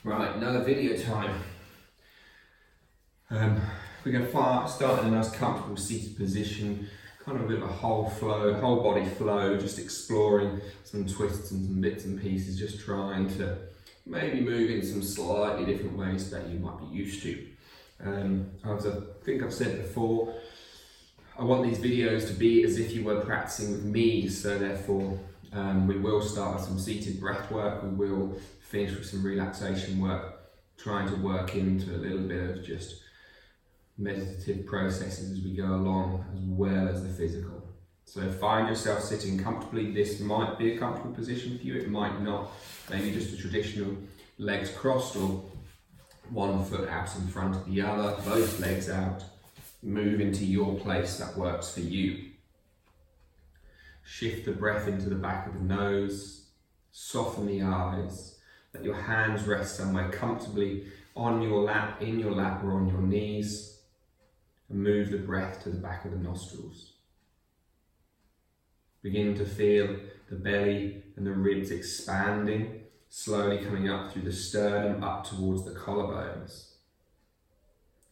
Right, another video time. We're going to start in a nice comfortable seated position, kind of a bit of a whole body flow, just exploring some twists and some bits and pieces, just trying to maybe move in some slightly different ways that you might be used to. As I think I've said before, I want these videos to be as if you were practicing with me, so therefore we will start with some seated breath work, we will finish with some relaxation work, trying to work into a little bit of just meditative processes as we go along, as well as the physical. So find yourself sitting comfortably. This might be a comfortable position for you, it might not. Maybe just a traditional legs crossed or one foot out in front of the other, both legs out. Move into your place that works for you. Shift the breath into the back of the nose, soften the eyes. Let your hands rest somewhere comfortably on your lap, in your lap or on your knees. And move the breath to the back of the nostrils. Begin to feel the belly and the ribs expanding, slowly coming up through the sternum, up towards the collarbones.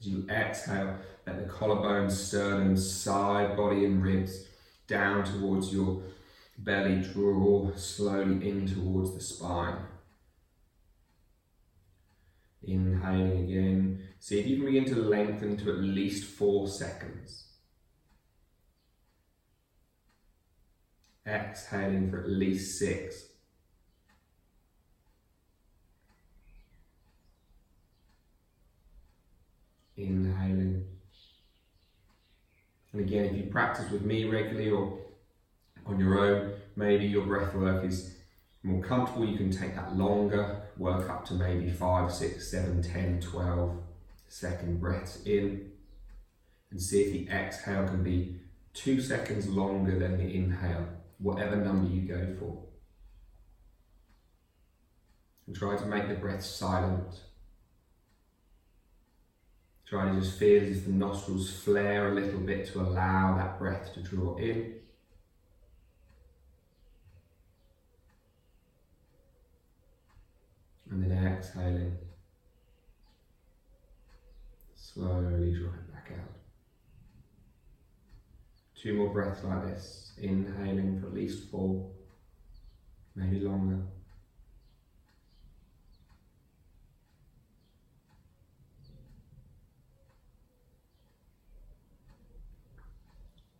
As you exhale, let the collarbones, sternum, side, body and ribs down towards your belly, draw slowly in towards the spine. Inhaling again. See if you can begin to lengthen to at least 4 seconds. Exhaling for at least 6. Inhaling. And again, if you practice with me regularly or on your own, maybe your breath work is more comfortable, you can take that longer, work up to maybe 5, 6, 7, 10, 12 second breaths in, and see if the exhale can be 2 seconds longer than the inhale, whatever number you go for. And try to make the breath silent. Try to just feel as if the nostrils flare a little bit to allow that breath to draw in. And then exhaling. Slowly draw it back out. 2 more breaths like this. Inhaling for at least 4, maybe longer.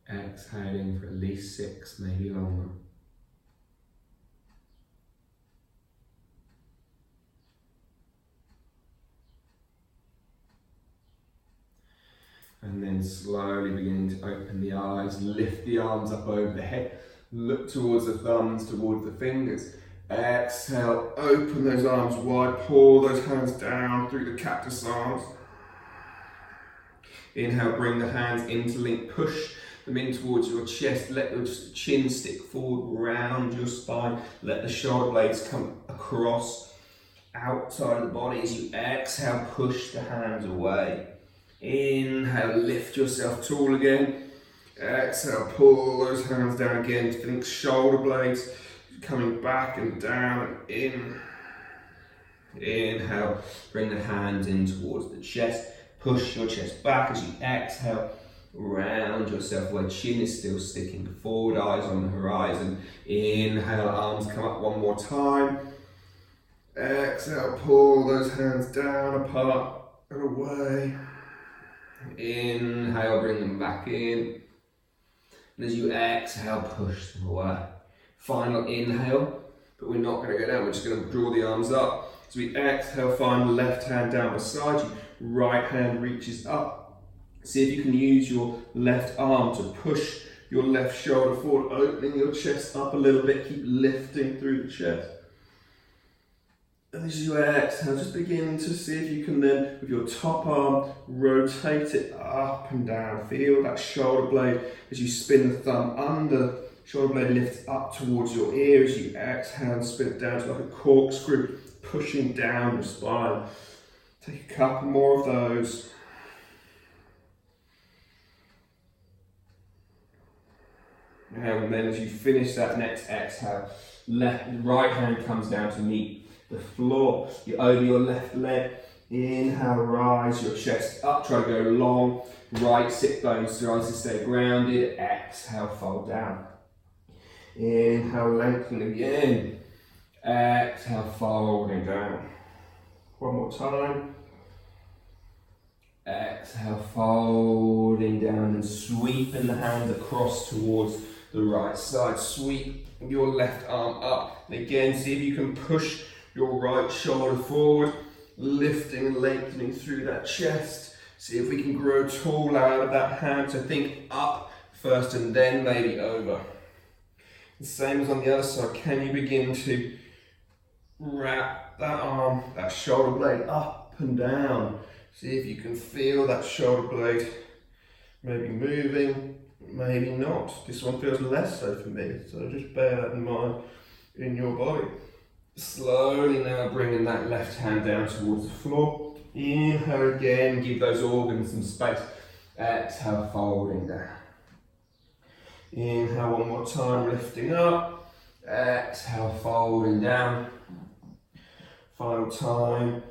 Exhaling for at least 6, maybe longer. And then slowly beginning to open the eyes, lift the arms up over the head, look towards the thumbs, towards the fingers. Exhale, open those arms wide, pull those hands down through the cactus arms. Inhale, bring the hands interlink, push them in towards your chest, let your chin stick forward, round your spine, let the shoulder blades come across, outside of the body. As you exhale, push the hands away. Inhale, lift yourself tall again. Exhale, pull those hands down again. Think shoulder blades coming back and down and in. Inhale, bring the hands in towards the chest. Push your chest back as you exhale. Round yourself where chin is still sticking forward, eyes on the horizon. Inhale, arms come up one more time. Exhale, pull those hands down, apart and away. Inhale, bring them back in. And as you exhale, push them away. Final inhale, but we're not going to go down, we're just going to draw the arms up. So we exhale, find the left hand down beside you, right hand reaches up. See if you can use your left arm to push your left shoulder forward, opening your chest up a little bit, keep lifting through the chest. And as you exhale, just begin to see if you can then, with your top arm, rotate it up and down. Feel that shoulder blade as you spin the thumb under. Shoulder blade lifts up towards your ear as you exhale and spin it down to like a corkscrew, pushing down your spine. Take a couple more of those. And then as you finish that next exhale, right hand comes down to meet the floor. You're over your left leg. Inhale, rise your chest up, try to go long. Right sit bones tries to stay grounded. Exhale, fold down. Inhale, lengthen again. Exhale, folding down. One more time. Exhale, folding down and sweeping the hands across towards the right side. Sweep your left arm up. Again, see if you can push your right shoulder forward, lifting and lengthening through that chest. See if we can grow tall out of that hand. So think up first and then maybe over. The same as on the other side. Can you begin to wrap that arm, that shoulder blade up and down? See if you can feel that shoulder blade maybe moving, maybe not. This one feels less so for me, so just bear that in mind in your body. Slowly now bringing that left hand down towards the floor. Inhale again, give those organs some space. Exhale, folding down. Inhale one more time, lifting up. Exhale, folding down. Final time.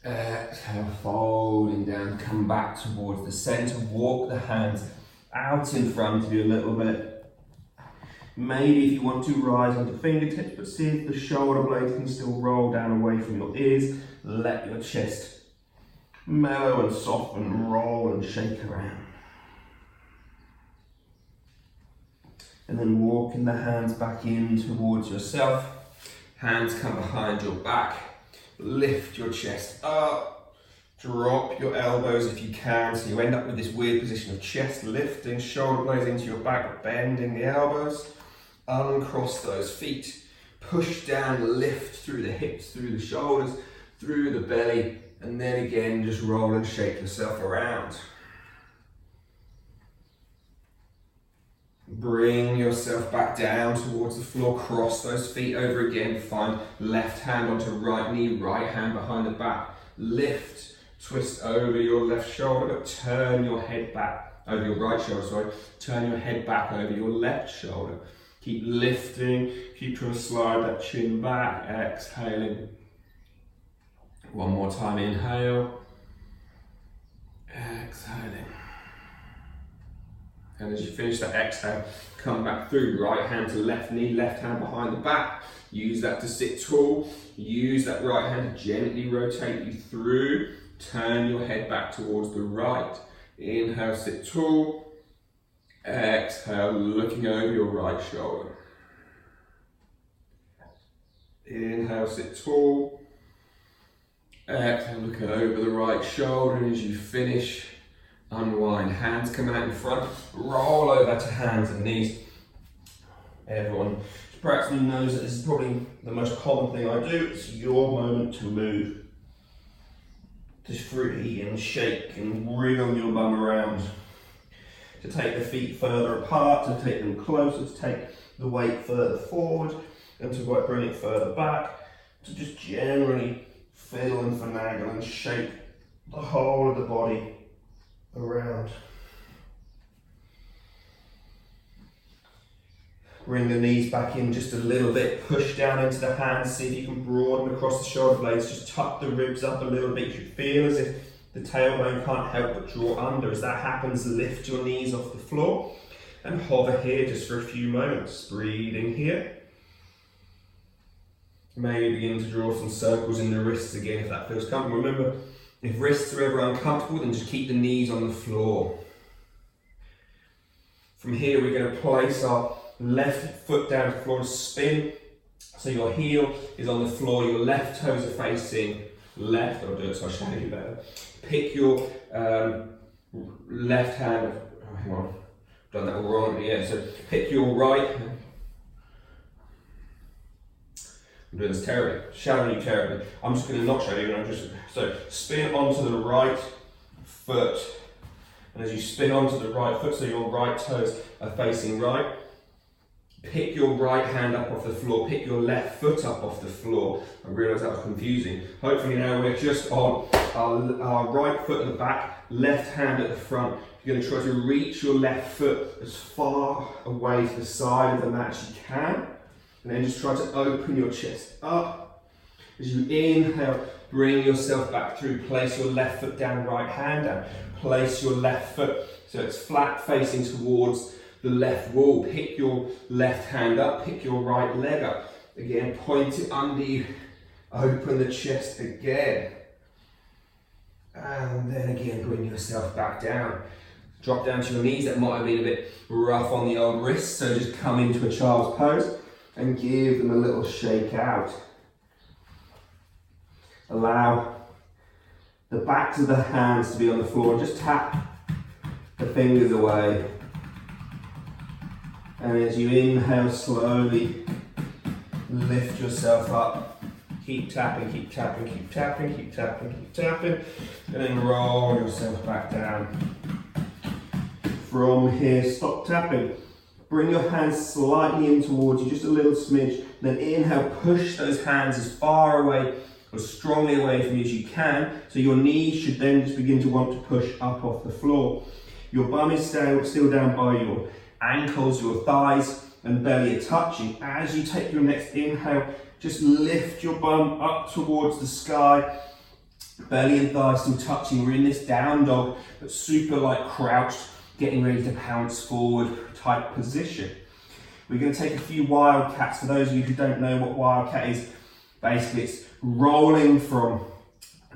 Exhale, folding down. Come back towards the center. Walk the hands out in front of you a little bit. Maybe if you want to rise onto fingertips, but see if the shoulder blades can still roll down away from your ears. Let your chest mellow and soften, roll and shake around. And then walking the hands back in towards yourself. Hands come behind your back. Lift your chest up. Drop your elbows if you can, so you end up with this weird position of chest lifting, shoulder blades into your back, bending the elbows. Uncross those feet. Push down, lift through the hips, through the shoulders, through the belly, and then again just roll and shake yourself around. Bring yourself back down towards the floor, cross those feet over again, find left hand onto right knee, right hand behind the back, lift, twist over your left shoulder, but turn your head back, over your right shoulder, sorry, turn your head back over your left shoulder. Keep lifting, keep trying to slide that chin back, exhaling. One more time, inhale, exhaling. And as you finish that exhale, come back through, right hand to left knee, left hand behind the back. Use that to sit tall. Use that right hand to gently rotate you through. Turn your head back towards the right. Inhale, sit tall. Exhale, looking over your right shoulder. Inhale, sit tall. Exhale, look over the right shoulder, and as you finish, unwind. Hands come out in front, roll over to hands and knees. Everyone practically knows that this is probably the most common thing I do. It's your moment to move. To free and shake and wriggle your bum around. To take the feet further apart, to take them closer, to take the weight further forward, and to bring it further back. To just generally fiddle and finagle and shake the whole of the body around. Bring the knees back in just a little bit, push down into the hands, see if you can broaden across the shoulder blades, just tuck the ribs up a little bit. You should feel as if the tailbone can't help but draw under. As that happens, lift your knees off the floor and hover here just for a few moments. Breathing here. Maybe begin to draw some circles in the wrists again if that feels comfortable. Remember, if wrists are ever uncomfortable, then just keep the knees on the floor. From here, we're going to place our left foot down to the floor and spin. So your heel is on the floor, your left toes are facing left. I'll do it so I'll show you better. Pick your left hand, oh, hang on, I've done that all wrong, yeah, so pick your right, I'm doing this terribly, shadowing you terribly. I'm just going to not show you, so spin onto the right foot, and as you spin onto the right foot, so your right toes are facing right, pick your right hand up off the floor, pick your left foot up off the floor. I realise that was confusing. Hopefully now we're just on our right foot at the back, left hand at the front. You're going to try to reach your left foot as far away to the side of the mat as you can. And then just try to open your chest up. As you inhale, bring yourself back through. Place your left foot down, right hand down. Place your left foot so it's flat facing towards the left wall. Pick your left hand up, pick your right leg up. Again, point it under you. Open the chest again. And then again, bring yourself back down. Drop down to your knees. That might have been a bit rough on the old wrists, so just come into a child's pose and give them a little shake out. Allow the backs of the hands to be on the floor. Just tap the fingers away. And as you inhale, slowly lift yourself up. Keep tapping, keep tapping, keep tapping, keep tapping, keep tapping. And then roll yourself back down. From here, stop tapping. Bring your hands slightly in towards you, just a little smidge. Then inhale, push those hands as far away, as strongly away from you as you can. So your knees should then just begin to want to push up off the floor. Your bum is still down by your ankles, your thighs and belly are touching. As you take your next inhale, just lift your bum up towards the sky. Belly and thighs still touching. We're in this down dog, but super like crouched, getting ready to pounce forward type position. We're going to take a few wildcats. For those of you who don't know what wildcat is, basically it's rolling from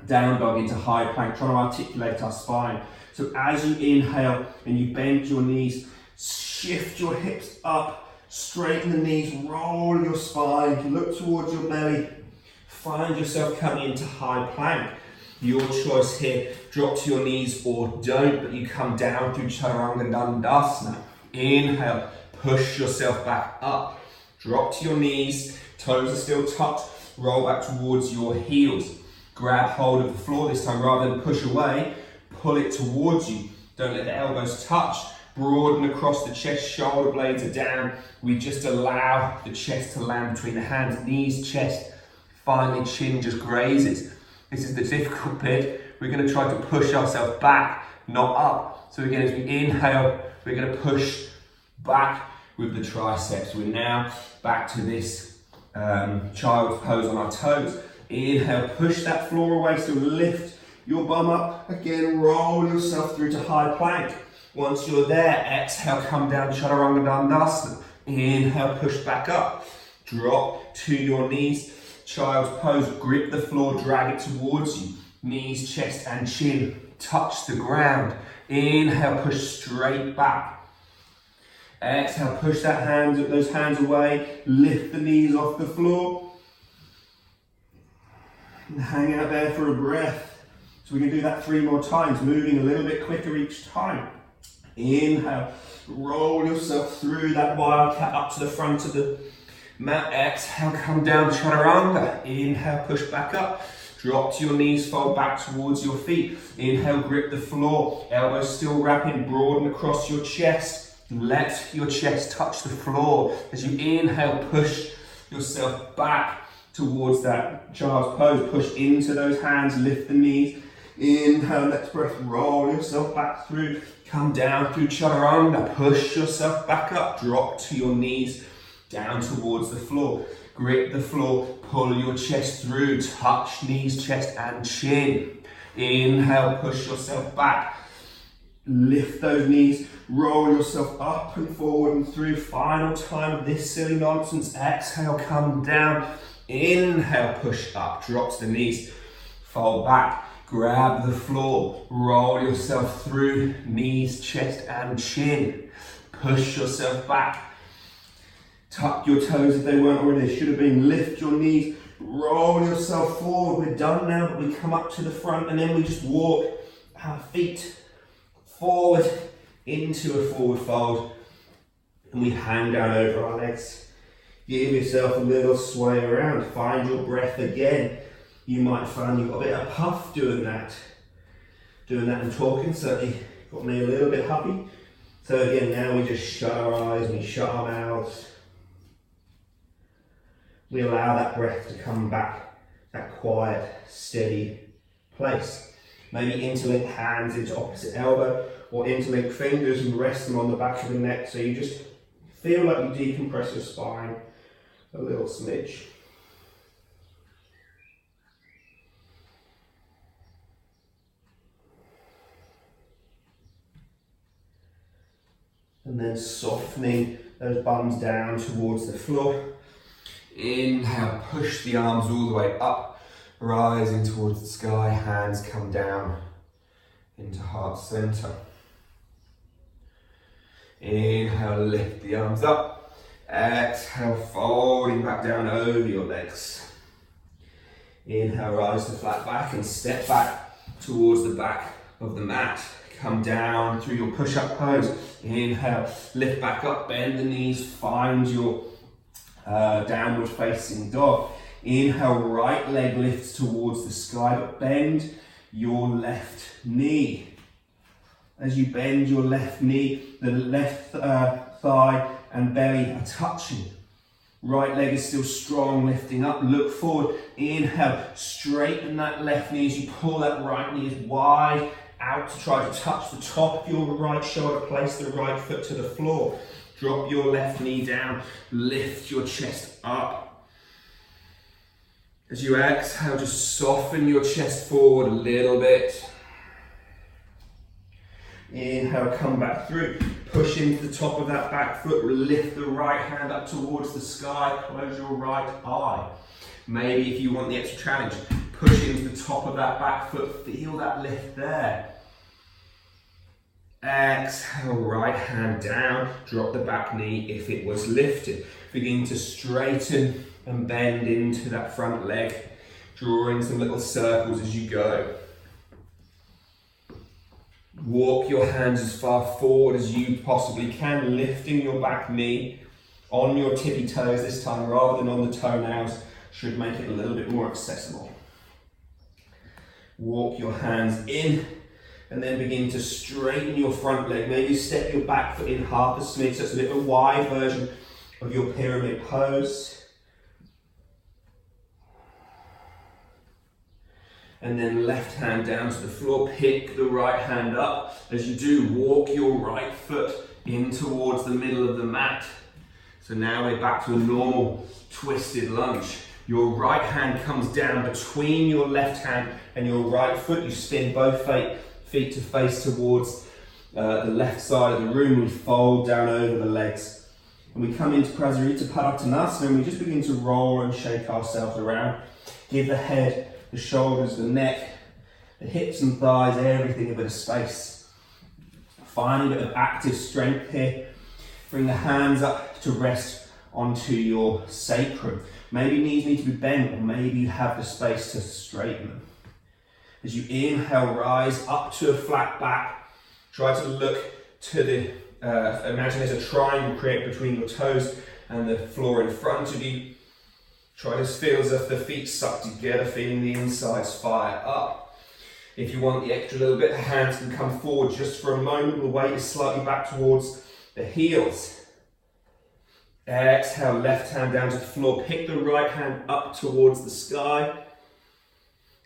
down dog into high plank, trying to articulate our spine. So as you inhale and you bend your knees, shift your hips up, straighten the knees, roll your spine, look towards your belly, find yourself coming into high plank. Your choice here, drop to your knees or don't, but you come down through Chaturanga Dandasana. Inhale, push yourself back up, drop to your knees, toes are still tucked, roll back towards your heels. Grab hold of the floor this time, rather than push away, pull it towards you. Don't let the elbows touch. Broaden across the chest, shoulder blades are down. We just allow the chest to land between the hands, knees, chest. Finally, chin just grazes. This is the difficult bit. We're going to try to push ourselves back, not up. So again, as we inhale, we're going to push back with the triceps. We're now back to this child's pose on our toes. Inhale, push that floor away, so lift your bum up. Again, roll yourself through to high plank. Once you're there, exhale, come down, Chaturanga Dandasana. Inhale, push back up. Drop to your knees, child's pose. Grip the floor, drag it towards you. Knees, chest and chin touch the ground. Inhale, push straight back. Exhale, push those hands away. Lift the knees off the floor. And hang out there for a breath. So we can do that 3 more times, moving a little bit quicker each time. Inhale, roll yourself through that wildcat up to the front of the mat. Exhale, come down, Chaturanga. Inhale, push back up. Drop to your knees, fold back towards your feet. Inhale, grip the floor. Elbows still wrapping, broaden across your chest. Let your chest touch the floor. As you inhale, push yourself back towards that child's pose. Push into those hands, lift the knees. Inhale, next breath, roll yourself back through. Come down through Chaturanga, push yourself back up, drop to your knees, down towards the floor. Grip the floor, pull your chest through, touch knees, chest and chin. Inhale, push yourself back. Lift those knees, roll yourself up and forward and through. Final time of this silly nonsense. Exhale, come down. Inhale, push up, drop to the knees, fold back. Grab the floor, roll yourself through, knees, chest and chin. Push yourself back. Tuck your toes if they weren't already, they should have been. Lift your knees, roll yourself forward. We're done now, but we come up to the front and then we just walk our feet forward into a forward fold. And we hang down over our legs. Give yourself a little sway around, find your breath again. You might find you've got a bit of puff doing that. Doing that and talking certainly got me a little bit huffy. So again, now we just shut our eyes, we shut our mouths. We allow that breath to come back, that quiet, steady place. Maybe interlink hands into opposite elbow or interlink fingers and rest them on the back of the neck so you just feel like you decompress your spine a little smidge. and then softening those bums down towards the floor. Inhale, push the arms all the way up, rising towards the sky, hands come down into heart center. Inhale, lift the arms up. Exhale, folding back down over your legs. Inhale, rise to flat back and step back towards the back of the mat. Come down through your push-up pose. Inhale, lift back up, bend the knees, find your downward facing dog. Inhale, right leg lifts towards the sky, but bend your left knee. As you bend your left knee, the left thigh and belly are touching. Right leg is still strong, lifting up, look forward. Inhale, straighten that left knee as you pull that right knee as wide out to try to touch the top of your right shoulder, place the right foot to the floor. Drop your left knee down, lift your chest up. As you exhale, just soften your chest forward a little bit. Inhale, come back through. Push into the top of that back foot, lift the right hand up towards the sky, close your right eye. Maybe if you want the extra challenge, push into the top of that back foot, feel that lift there. Exhale, right hand down, drop the back knee if it was lifted. Begin to straighten and bend into that front leg, drawing some little circles as you go. Walk your hands as far forward as you possibly can, lifting your back knee on your tippy toes this time rather than on the toenails, should make it a little bit more accessible. Walk your hands in and then begin to straighten your front leg. Maybe step your back foot in half a smidge, so it's a bit of a wide version of your pyramid pose. And then left hand down to the floor, pick the right hand up. As you do, walk your right foot in towards the middle of the mat. So now we're back to a normal twisted lunge. Your right hand comes down between your left hand and your right foot. You spin both feet to face towards the left side of the room. We fold down over the legs. And we come into Prasarita Padottanasana and we just begin to roll and shake ourselves around. Give the head, the shoulders, the neck, the hips and thighs, everything a bit of space. Find a bit of active strength here. Bring the hands up to rest onto your sacrum. Maybe knees need to be bent, or maybe you have the space to straighten them. As you inhale, rise up to a flat back. Try to look to the, imagine there's a triangle created between your toes and the floor in front of you. Try to feel as if the feet suck together, feeling the insides fire up. If you want the extra little bit, the hands can come forward just for a moment. The weight is slightly back towards the heels. Exhale, left hand down to the floor. Pick the right hand up towards the sky.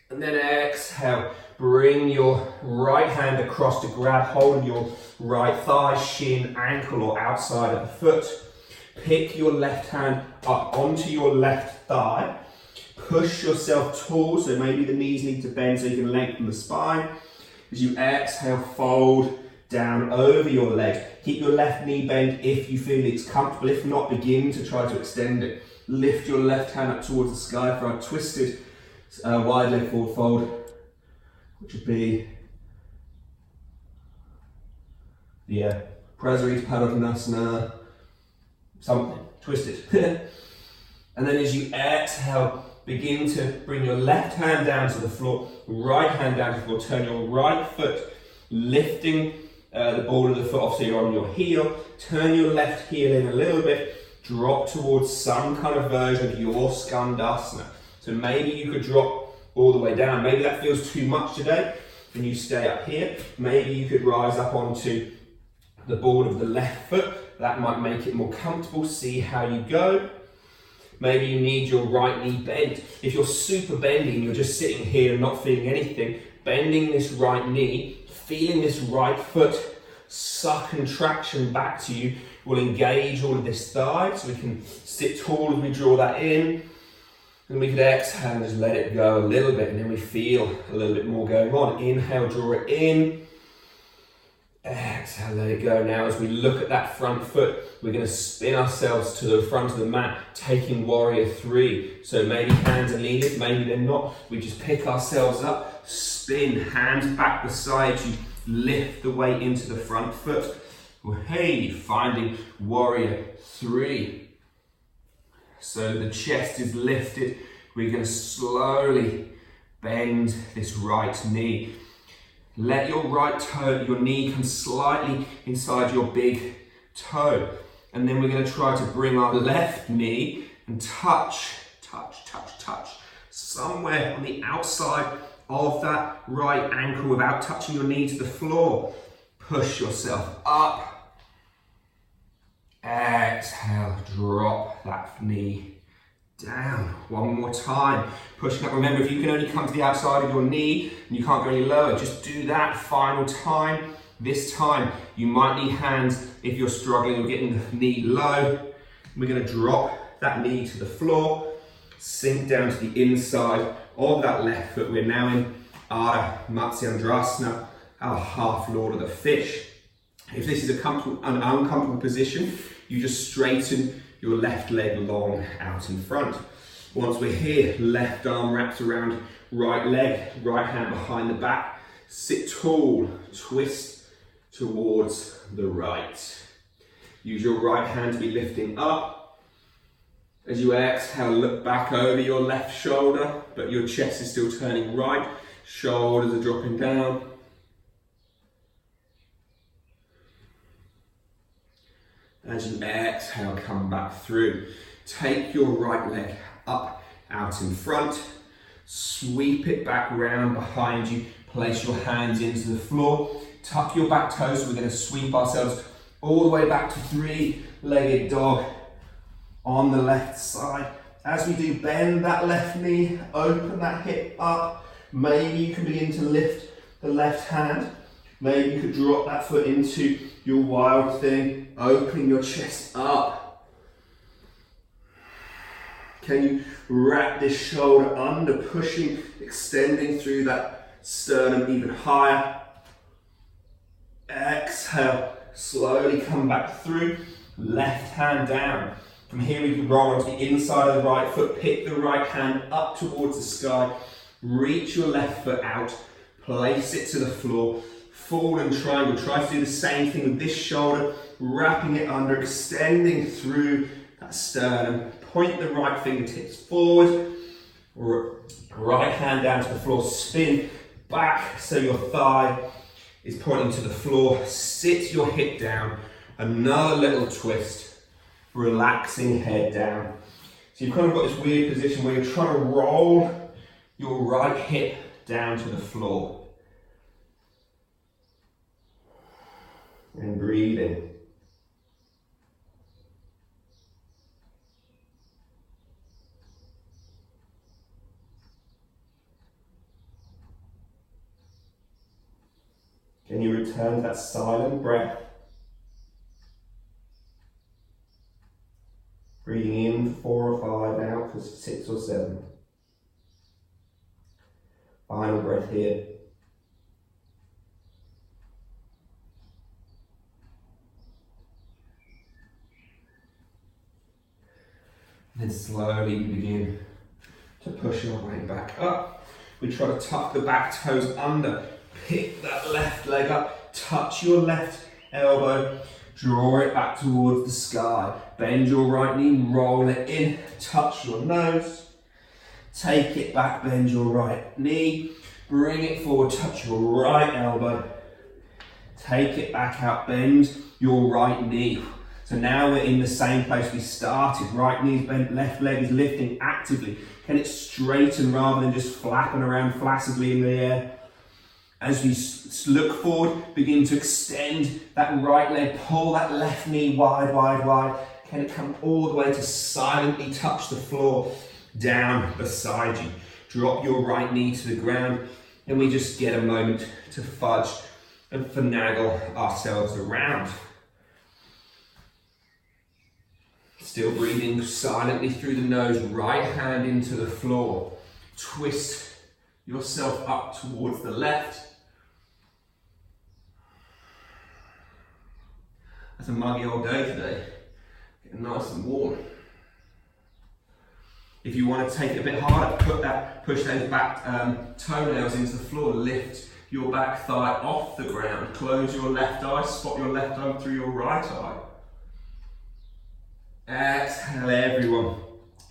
And then exhale, bring your right hand across to grab hold of your right thigh, shin, ankle, or outside of the foot. Pick your left hand up onto your left thigh. Push yourself tall, so maybe the knees need to bend so you can lengthen the spine. As you exhale, fold down over your leg. Keep your left knee bent if you feel it's comfortable. If not, begin to try to extend it. Lift your left hand up towards the sky for a twisted wide leg forward fold, which would be the Prasarita Padottanasana, something twisted. And then as you exhale, begin to bring your left hand down to the floor, right hand down to the floor. Turn your right foot, lifting the ball of the foot off so you're on your heel. Turn your left heel in a little bit. Drop towards some kind of version of your Skandasana. So maybe you could drop all the way down. Maybe that feels too much today and you stay up here. Maybe you could rise up onto the ball of the left foot. That might make it more comfortable. See how you go. Maybe you need your right knee bent. If you're super bending, you're just sitting here and not feeling anything, bending this right knee, feeling this right foot suck and traction back to you will engage all of this thigh, so we can sit tall as we draw that in. And we could exhale and just let it go a little bit, and then we feel a little bit more going on. Inhale, draw it in. Exhale, let it go. Now as we look at that front foot, we're going to spin ourselves to the front of the mat, taking warrior three. So maybe hands are needed, maybe they're not. We just pick ourselves up, spin, hands back beside you, lift the weight into the front foot. Hey, finding warrior three. So the chest is lifted. We're going to slowly bend this right knee. Let your right toe, your knee come slightly inside your big toe. And then we're going to try to bring our left knee and touch, somewhere on the outside of that right ankle without touching your knee to the floor. Push yourself up. Exhale, drop that knee down. One more time. Pushing up. Remember, if you can only come to the outside of your knee and you can't go any lower, just do that final time. This time, you might need hands if you're struggling or getting the knee low. We're going to drop that knee to the floor, sink down to the inside of that left foot. We're now in Ardha Matsyendrasana, our half Lord of the Fish. If this is an uncomfortable position, you just straighten your left leg long out in front. Once we're here, left arm wraps around right leg, right hand behind the back. Sit tall, twist towards the right. Use your right hand to be lifting up. As you exhale, look back over your left shoulder, but your chest is still turning right. Shoulders are dropping down. As you exhale, come back through. Take your right leg up, out in front. Sweep it back round behind you. Place your hands into the floor. Tuck your back toes. So we're going to sweep ourselves all the way back to three-legged dog on the left side. As we do, bend that left knee, open that hip up. Maybe you can begin to lift the left hand. Maybe you could drop that foot into your wild thing, opening your chest up. Can you wrap this shoulder under, pushing, extending through that sternum even higher. Exhale, slowly come back through, left hand down. From here we can roll onto the inside of the right foot, pick the right hand up towards the sky, reach your left foot out, place it to the floor, fallen triangle. Try to do the same thing with this shoulder, wrapping it under, extending through that sternum. Point the right fingertips forward, right hand down to the floor, spin back so your thigh is pointing to the floor. Sit your hip down, another little twist, relaxing head down. So you've kind of got this weird position where you're trying to roll your right hip down to the floor. And breathe in. Can you return to that silent breath? Breathing in for 4 or 5, out for 6 or 7. Final breath here. And then slowly we begin to push our way back up. We try to tuck the back toes under, pick that left leg up, touch your left elbow, draw it back towards the sky. Bend your right knee, roll it in, touch your nose, take it back, bend your right knee, bring it forward, touch your right elbow, take it back out, bend your right knee. So now we're in the same place we started. Right knee is bent, left leg is lifting actively. Can it straighten rather than just flapping around flaccidly in the air? As we look forward, begin to extend that right leg, pull that left knee wide, wide, wide. Can it come all the way to silently touch the floor down beside you? Drop your right knee to the ground, and we just get a moment to fudge and finagle ourselves around. Still breathing silently through the nose, right hand into the floor. Twist yourself up towards the left. That's a muggy old day today. Getting nice and warm. If you want to take it a bit harder, push those back toenails into the floor, lift your back thigh off the ground, close your left eye, spot your left eye through your right eye. Exhale everyone,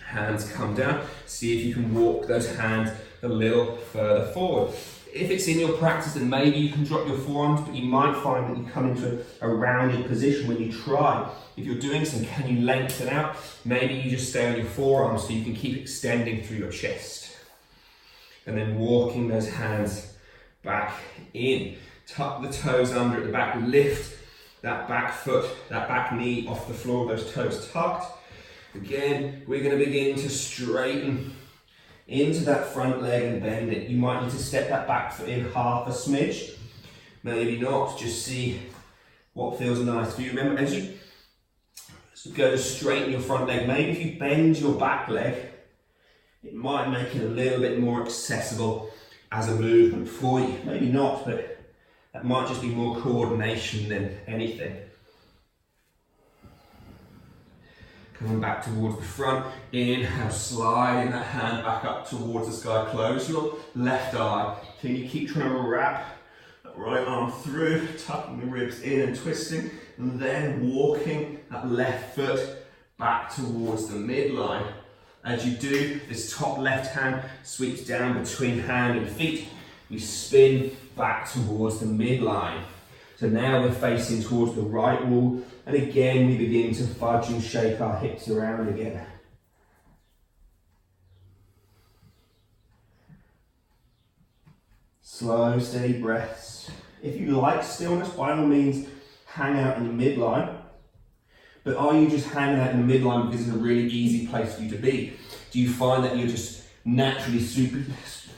hands come down. See if you can walk those hands a little further forward. If it's in your practice, then maybe you can drop your forearms, but you might find that you come into a rounded position when you try. If you're doing some, can you lengthen out? Maybe you just stay on your forearms so you can keep extending through your chest. And then walking those hands back in. Tuck the toes under at the back, lift that back foot, that back knee off the floor, those toes tucked. Again, we're going to begin to straighten into that front leg and bend it. You might need to step that back foot in half a smidge, maybe not, just see what feels nice for you. Remember, as you go to straighten your front leg, maybe if you bend your back leg, it might make it a little bit more accessible as a movement for you. Maybe not, but that might just be more coordination than anything. Coming back towards the front, inhale, sliding that hand back up towards the sky, close your left eye. Can you keep trying to wrap that right arm through, tucking the ribs in and twisting, and then walking that left foot back towards the midline. As you do, this top left hand sweeps down between hand and feet. We spin back towards the midline. So now we're facing towards the right wall, and again we begin to fudge and shake our hips around again. Slow, steady breaths. If you like stillness, by all means, hang out in the midline. But are you just hanging out in the midline because it's a really easy place for you to be? Do you find that you're just naturally super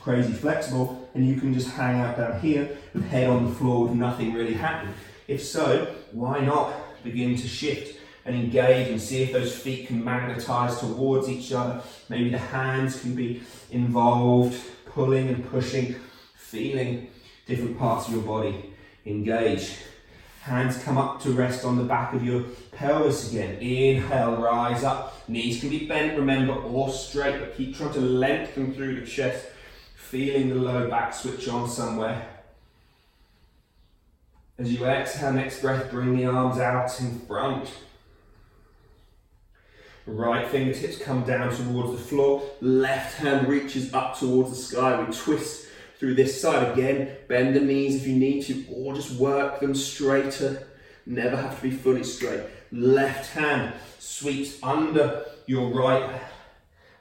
crazy flexible and you can just hang out down here with head on the floor with nothing really happening? If so, why not begin to shift and engage and see if those feet can magnetize towards each other. Maybe the hands can be involved, pulling and pushing, feeling different parts of your body engage. Hands come up to rest on the back of your pelvis again. Inhale, rise up. Knees can be bent, remember, or straight, but keep trying to lengthen through the chest, feeling the low back switch on somewhere. As you exhale, next breath, bring the arms out in front. Right fingertips come down towards the floor. Left hand reaches up towards the sky. We twist through this side again. Bend the knees if you need to, or just work them straighter. Never have to be fully straight. Left hand sweeps under your right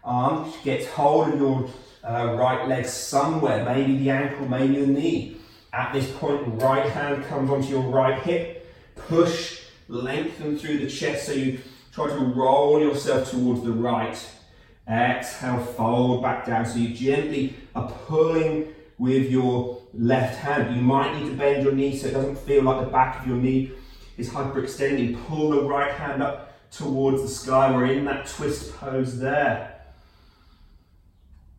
arm, gets hold of your right leg somewhere, maybe the ankle, maybe the knee. At this point, right hand comes onto your right hip. Push, lengthen through the chest so you try to roll yourself towards the right. Exhale, fold back down. So you gently are pulling with your left hand. You might need to bend your knee so it doesn't feel like the back of your knee is hyperextending. Pull the right hand up towards the sky. We're in that twist pose there.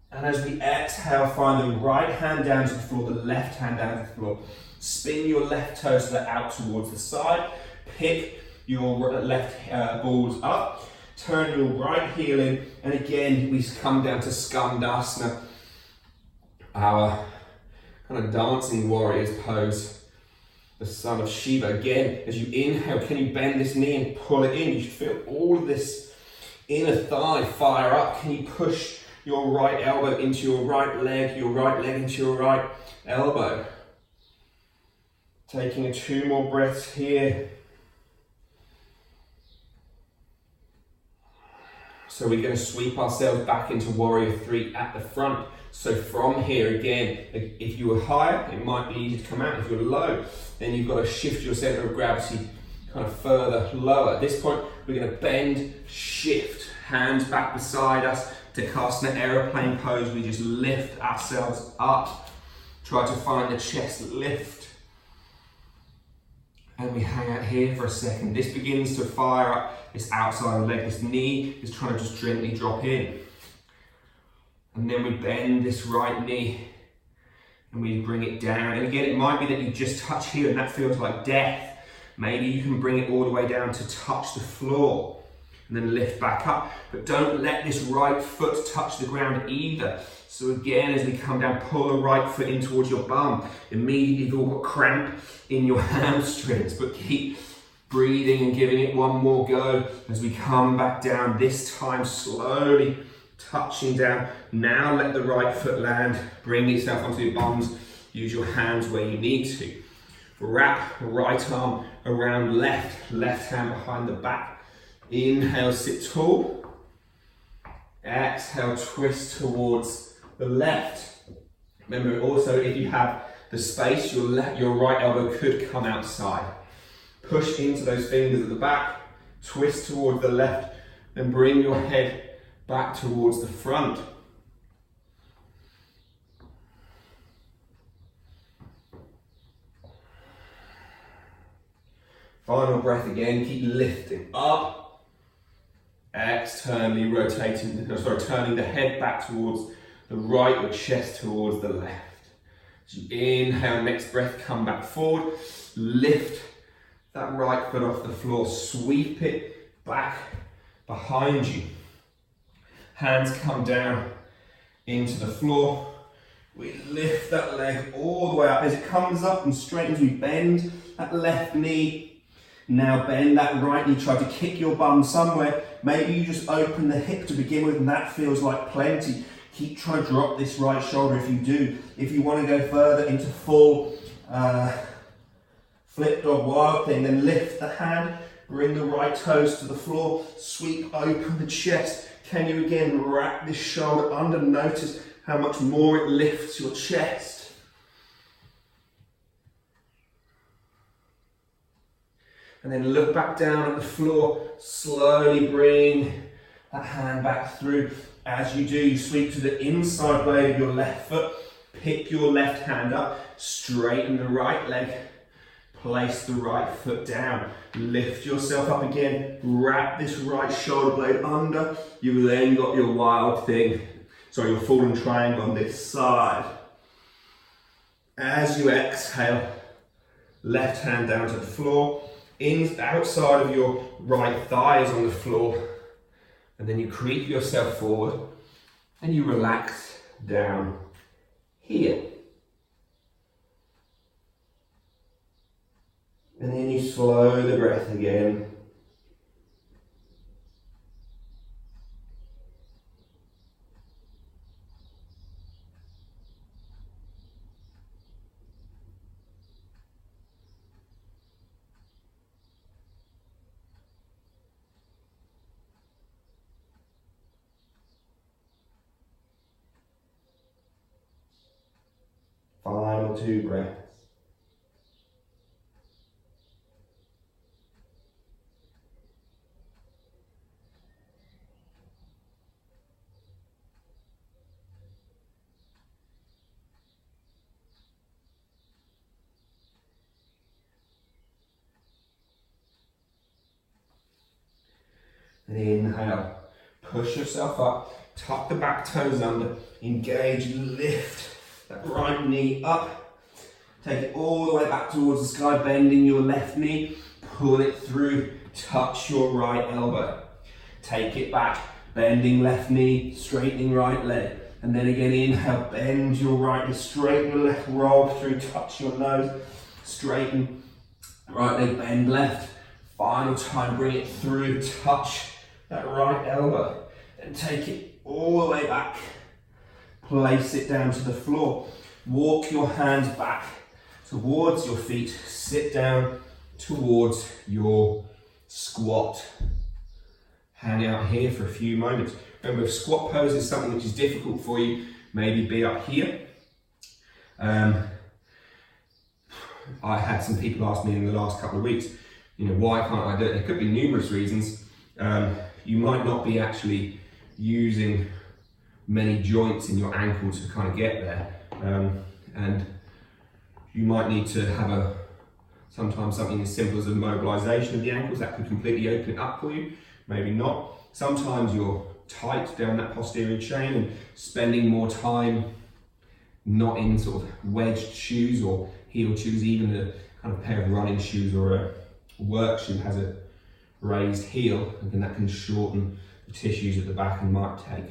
And as we exhale, find the right hand down to the floor, the left hand down to the floor. Spin your left toes out towards the side. Pick your left balls up. Turn your right heel in. And again, we come down to Skandasana, our kind of dancing warriors pose, the son of Shiva. Again, as you inhale, can you bend this knee and pull it in? You should feel all of this inner thigh fire up. Can you push your right elbow into your right leg into your right elbow? Taking 2 more breaths here. So we're going to sweep ourselves back into Warrior 3 at the front. So from here again, if you were higher, it might be easy to come out. If you're low, then you've got to shift your center of gravity kind of further lower. At this point, we're going to bend, shift, hands back beside us. Takasana aeroplane pose. We just lift ourselves up. Try to find the chest lift. And we hang out here for a second. This begins to fire up this outside leg. This knee is trying to just gently drop in. And then we bend this right knee and we bring it down. And again, it might be that you just touch here and that feels like death. Maybe you can bring it all the way down to touch the floor and then lift back up. But don't let this right foot touch the ground either. So again, as we come down, pull the right foot in towards your bum. Immediately you've all got cramp in your hamstrings, but keep breathing and giving it one more go as we come back down, this time slowly touching down. Now let the right foot land, bring yourself onto your bums, use your hands where you need to. Wrap right arm around left hand behind the back. Inhale, sit tall. Exhale, twist towards the left. Remember also, if you have the space, your right elbow could come outside. Push into those fingers at the back, twist towards the left, then bring your head back towards the front. Final breath again, keep lifting up. Externally turning the head back towards the right, your chest towards the left. As you inhale, next breath, come back forward, lift that right foot off the floor, sweep it back behind you. Hands come down into the floor. We lift that leg all the way up. As it comes up and straightens, we bend that left knee. Now bend that right knee, try to kick your bum somewhere. Maybe you just open the hip to begin with and that feels like plenty. Keep trying to drop this right shoulder if you do. If you want to go further into full flip dog wild thing, then lift the hand, bring the right toes to the floor, sweep open the chest. Can you again wrap this shoulder under? Notice how much more it lifts your chest. And then look back down at the floor, slowly bring that hand back through. As you do, you sweep to the inside blade of your left foot, pick your left hand up, straighten the right leg, place the right foot down, lift yourself up again, wrap this right shoulder blade under. You've then got your wild thing, your fallen triangle on this side. As you exhale, left hand down to the floor, outside of your right thigh is on the floor, and then you creep yourself forward and you relax down here. And then you slow the breath again. Final 2 breaths. And inhale, push yourself up, tuck the back toes under, engage, lift that right knee up, take it all the way back towards the sky, bending your left knee, pull it through, touch your right elbow, take it back, bending left knee, straightening right leg, and then again inhale, bend your right knee, straighten your left, roll through, touch your nose, straighten right leg, bend left, final time, bring it through, touch that right elbow, then take it all the way back, place it down to the floor, walk your hands back towards your feet, sit down towards your squat. Hang out here for a few moments. Remember, if squat pose is something which is difficult for you, maybe be up here. I had some people ask me in the last couple of weeks, why can't I do it? There could be numerous reasons. You might not be actually using many joints in your ankle to kind of get there, and you might need to have sometimes something as simple as a mobilization of the ankles that could completely open it up for you, maybe not. Sometimes you're tight down that posterior chain and spending more time not in sort of wedged shoes or heel shoes, even a kind of pair of running shoes or work shoe has a raised heel, and then that can shorten the tissues at the back and might take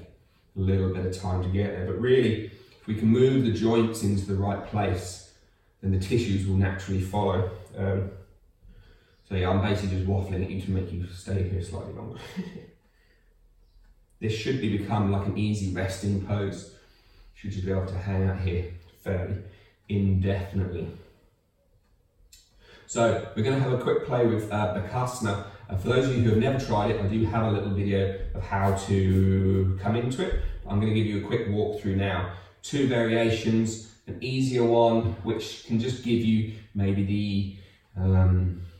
a little bit of time to get there. But really, if we can move the joints into the right place, then the tissues will naturally follow. So yeah, I'm basically just waffling at you to make you stay here slightly longer. This should become like an easy resting pose. You should just be able to hang out here fairly indefinitely. So we're going to have a quick play with Bakasana. For those of you who have never tried it, I do have a little video of how to come into it. I'm going to give you a quick walkthrough now. 2 variations, an easier one which can just give you maybe the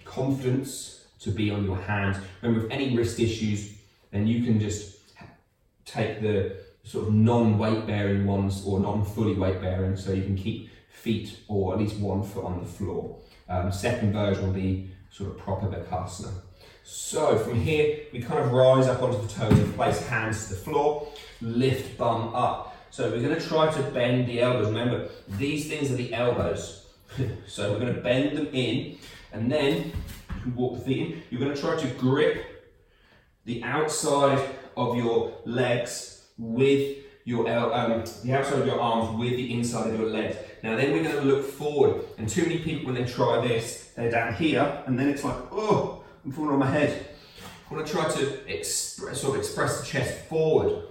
confidence to be on your hands. Remember, with any wrist issues, then you can just take the sort of non-weight bearing ones or non-fully weight bearing, so you can keep feet or at least 1 foot on the floor. Second version will be sort of proper Bakasana. So from here, we kind of rise up onto the toes and place hands to the floor, lift bum up. So we're going to try to bend the elbows. Remember, these things are the elbows. So we're going to bend them in, and then you can walk the feet in. You're going to try to grip the outside of your legs with your the outside of your arms with the inside of your legs. Now then we're going to look forward, and too many people when they try this, they're down here, and then it's like, oh, I'm falling on my head. I want to try to express the chest forward.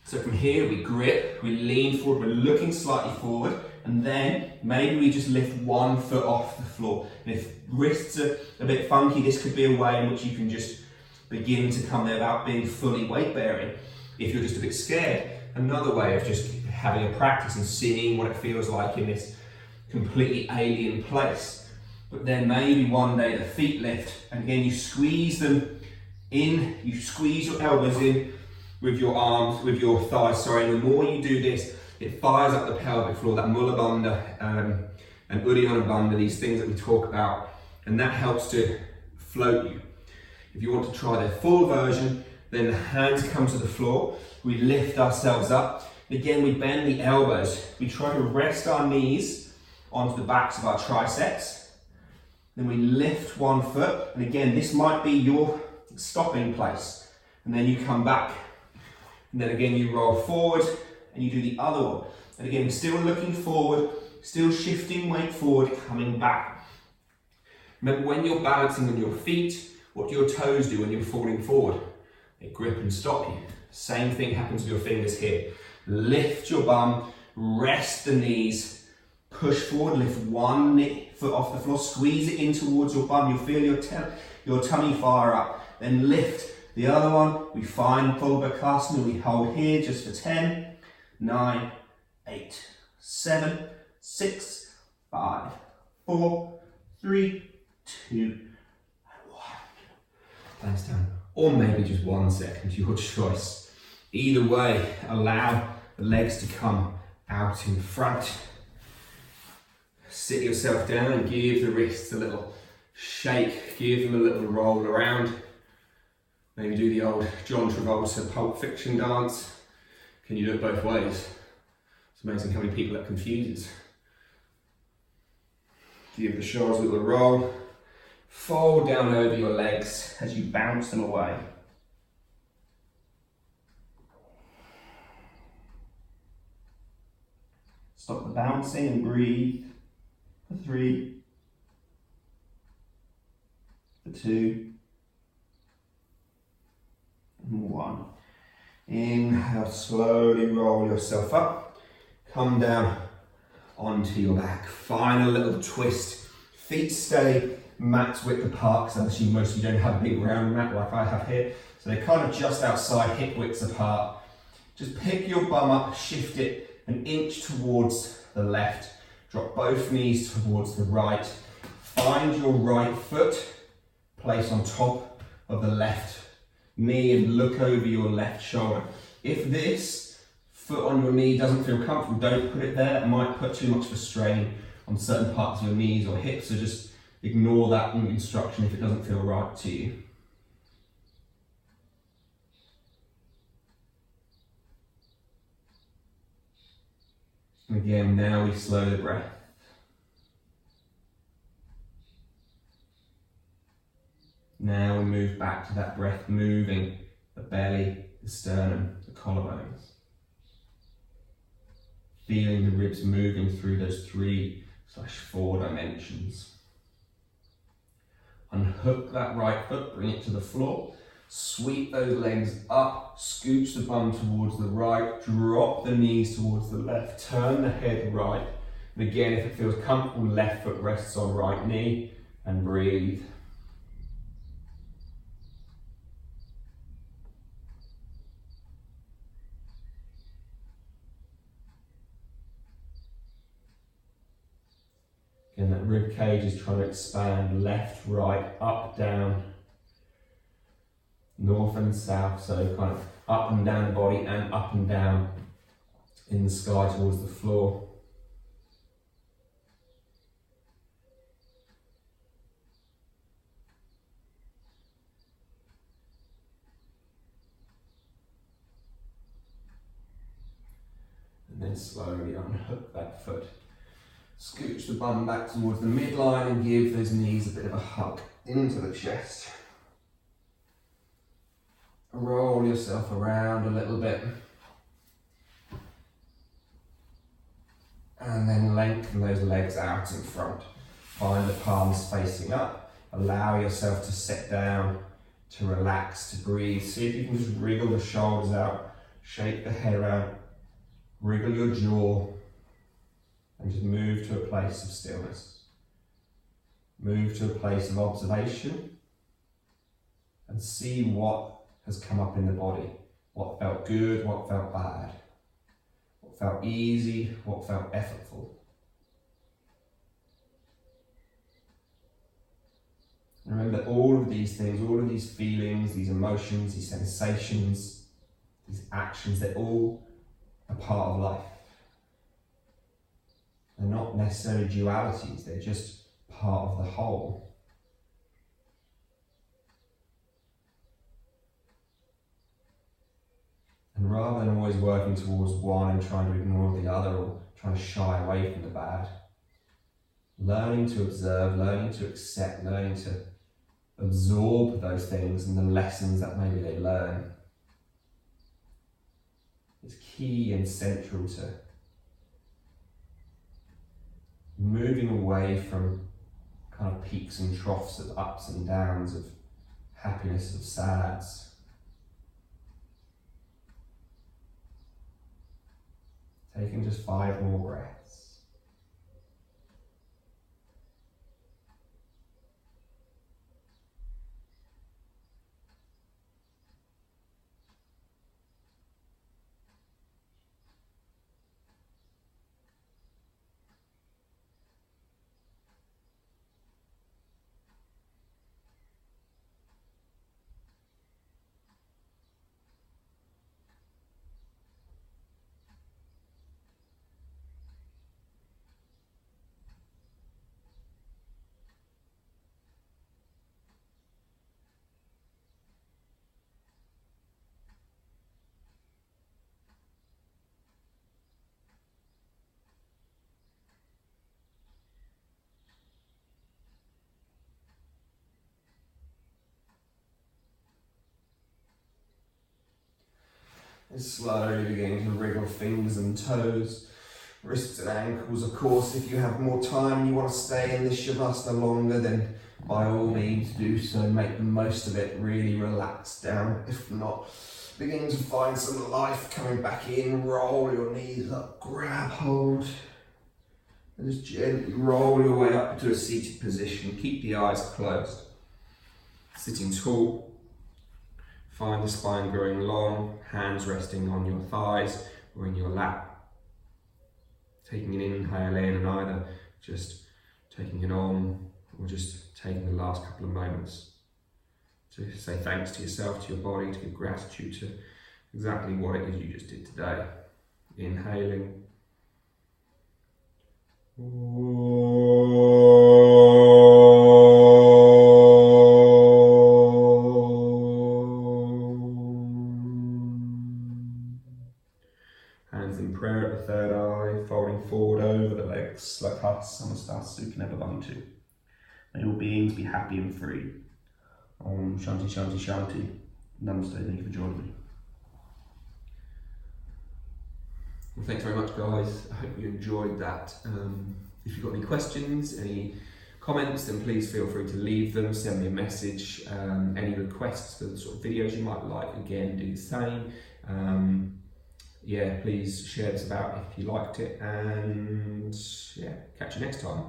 So from here we grip, we lean forward, we're looking slightly forward, and then maybe we just lift 1 foot off the floor. And if wrists are a bit funky, this could be a way in which you can just begin to come there without being fully weight bearing. If you're just a bit scared, another way of just having a practice and seeing what it feels like in this completely alien place. But then maybe one day the feet lift, and again you squeeze them in, you squeeze your elbows in with your arms, with your thighs, sorry, and the more you do this, it fires up the pelvic floor, that Mula Bandha and Uddiyana Bandha, these things that we talk about, and that helps to float you. If you want to try the full version, then the hands come to the floor, we lift ourselves up. Again, we bend the elbows. We try to rest our knees onto the backs of our triceps. Then we lift 1 foot, and again, this might be your stopping place. And then you come back. And then again, you roll forward, and you do the other one. And again, we're still looking forward, still shifting weight forward, coming back. Remember, when you're balancing on your feet, what do your toes do when you're falling forward? They grip and stop you. Same thing happens with your fingers here. Lift your bum, rest the knees, push forward, lift 1 foot off the floor, squeeze it in towards your bum. You'll feel your tummy fire up. Then lift the other one. We find full Bakasana. We hold here just for 10, 9, 8, 7, 6, 5, 4, 3, 2, and 1. Thanks, Dan. Or maybe just 1 second, your choice. Either way, allow the legs to come out in front. Sit yourself down and give the wrists a little shake, give them a little roll around. Maybe do the old John Travolta Pulp Fiction dance. Can you do it both ways? It's amazing how many people that confuses. Give the shoulders a little roll. Fold down over your legs as you bounce them away. Stop the bouncing and breathe for 3, for 2, and 1. Inhale, slowly roll yourself up. Come down onto your back. Final little twist. Feet stay mat's width apart, because I'm assuming most of you don't have a big round mat like I have here. So they're kind of just outside hip widths apart. Just pick your bum up, shift it an inch towards the left. Drop both knees towards the right. Find your right foot, place on top of the left knee and look over your left shoulder. If this foot on your knee doesn't feel comfortable, don't put it there. That might put too much of a strain on certain parts of your knees or hips, so just ignore that instruction if it doesn't feel right to you. And again, now we slow the breath. Now we move back to that breath, moving the belly, the sternum, the collarbones. Feeling the ribs moving through those 3/4 dimensions. Unhook that right foot, bring it to the floor. Sweep those legs up, scooch the bum towards the right, drop the knees towards the left, turn the head right. And again, if it feels comfortable, left foot rests on right knee and breathe. Again, that rib cage is trying to expand left, right, up, down, north and south, so kind of up and down the body and up and down in the sky towards the floor. And then slowly unhook that foot. Scooch the bum back towards the midline and give those knees a bit of a hug into the chest. Roll yourself around a little bit. And then lengthen those legs out in front. Find the palms facing up. Allow yourself to sit down, to relax, to breathe. See if you can just wriggle the shoulders out, shake the head around, wriggle your jaw, and just move to a place of stillness. Move to a place of observation and see what has come up in the body. What felt good, what felt bad. What felt easy, what felt effortful. Remember all of these things, all of these feelings, these emotions, these sensations, these actions, they're all a part of life. They're not necessarily dualities, they're just part of the whole. And rather than always working towards one and trying to ignore the other or trying to shy away from the bad, learning to observe, learning to accept, learning to absorb those things and the lessons that maybe they learn is key and central to moving away from kind of peaks and troughs of ups and downs, of happiness, of sads. Taking just 5 more breaths. And slowly beginning to wriggle fingers and toes, wrists and ankles. Of course, if you have more time and you want to stay in this Shavasana longer, then by all means do so. Make the most of it. Really relax down. If not, begin to find some life coming back in. Roll your knees up, grab hold, and just gently roll your way up to a seated position. Keep the eyes closed. Sitting tall. Find the spine growing long, hands resting on your thighs or in your lap. Taking an inhale in and either just taking it on or just taking the last couple of moments to say thanks to yourself, to your body, to give gratitude to exactly what it is you just did today. Inhaling. Hands in prayer at the third eye, folding forward over the legs like Samastha Sukha Bhavantu. May all beings be happy and free. Om Shanti Shanti Shanti. Namaste, thank you for joining me. Well, thanks very much, guys. I hope you enjoyed that. If you've got any questions, any comments, then please feel free to leave them, send me a message. Any requests for the sort of videos you might like, again, do the same. Yeah, please share this about if you liked it, and yeah, catch you next time.